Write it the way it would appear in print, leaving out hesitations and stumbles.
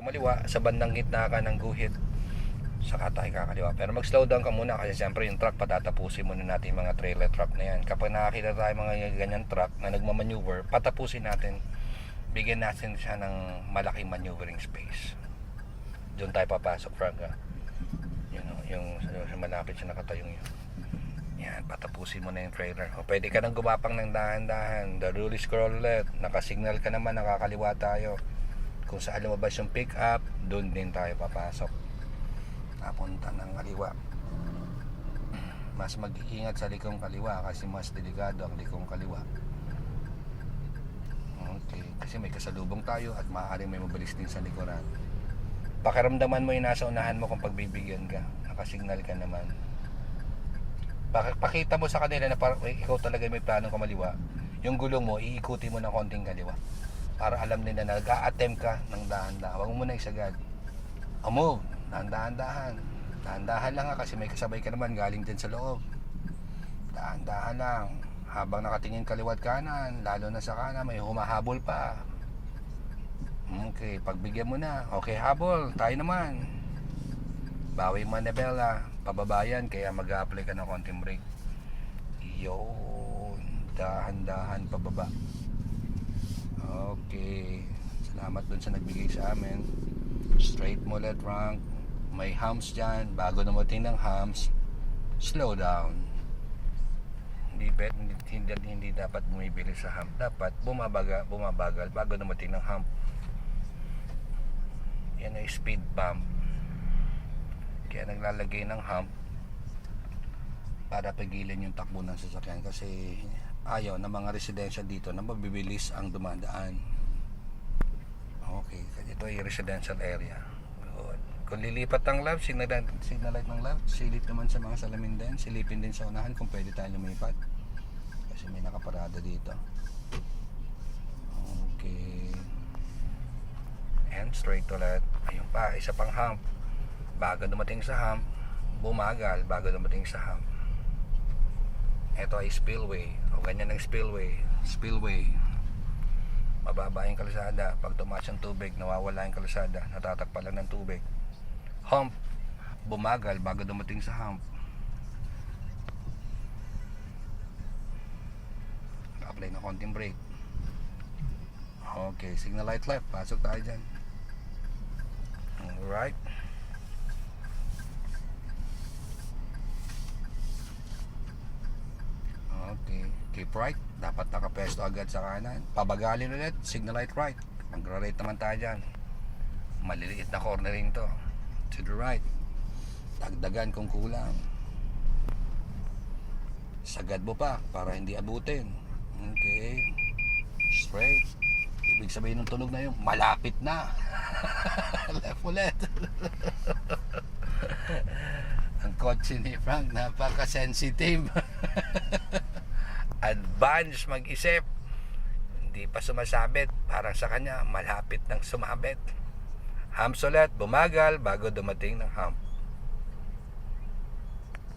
kumaliwa, sa bandang gitna ka ng guhit, saka tayo kakaliwa. Pero mag-slow down ka muna kasi siyempre yung truck, patatapusin muna natin yung mga trailer truck na yan. Kapag nakakita tayo mga ganyan truck na nagmamaneuver, patapusin natin, bigyan natin siya ng malaking maneuvering space. Doon tayo papasok, Frank, ha? Yung malapit siya nakatayong yun. Yan, patapusin mo na yung trailer. O pwede ka nang gumapang ng dahan-dahan. The rule is scroll ulit. Nakasignal ka naman, nakakaliwa tayo. Kung saan lumabas yung pick up, doon din tayo papasok. Napunta ng kaliwa. Mas mag-iingat sa likong kaliwa kasi mas delikado ang likong kaliwa. Okay, kasi may kasalubong tayo at maaaring may mabilis din sa likuran. Pakiramdaman mo yung nasa unahan mo kung pagbibigyan ka. Nakasignal ka naman. Pakita mo sa kanila na parang ikaw talaga may planong kumaliwa. Yung gulong mo, iikuti mo ng konting kaliwa para alam nila na nag-a-attempt ka ng dahan-dahan. Huwag mo muna isagad. Move, dahan-dahan. Dahan-dahan lang kasi may kasabay ka naman galing din sa loob. Dahan-dahan lang. Habang nakatingin kaliwat kanan, lalo na sa kanan, may humahabol pa. Okay, pagbigyan mo na. Okay, habol, tayo naman. Bawi manabela, pababayan, kaya mag-a-apply ka ng konting brake. Yun, dahan-dahan pababa. Okay, salamat dun sa nagbigay sa amin. Straight mo let rank. May humps dyan. Bago dumating ng humps, slow down. Hindi dapat bumibili sa hump. Dapat bumabagal bago dumating ng hump. Yan ay speed bump. Kaya naglalagay ng hump para pigilan yung takbo ng sasakyan kasi ayaw ng mga residensya dito na mabibilis ang dumadaan. Okay, ito ay residential area. Kung lilipat ang lab, signal light ng lab, silip naman sa mga salamin din, silipin din sa unahan kung pwede tayo lumipat kasi may nakaparada dito. Okay, and straight ulit. Ayun pa, isa pang hump. Bago dumating sa hump, bumagal bago dumating sa hump. Ito ay spillway. O ganyan ang spillway. Mababa yung kalsada. Pag tumaas yung tubig, nawawala yung kalsada. Natatakpa lang ng tubig. Hump, bumagal bago dumating sa hump. Apply na konting brake. Okay, signal light left. Pasok tayo dyan. Alright. Okay, keep right. Dapat nakapesto agad sa kanan. Pabagalin ulit, signal light right. Mag-rate naman tayo dyan. Maliliit na cornering to. To the right. Dagdagan kung kulang. Sagad mo pa para hindi abutin. Okay. Straight. Ibig sabihin ng tunog na yun, malapit na. Left ulit. Ang kotse ni Frank, napaka-sensitive. Advance mag-isip. Hindi pa sumasabit. Parang sa kanya, malapit nang sumabit. Humps ulit, bumagal bago dumating ng hump.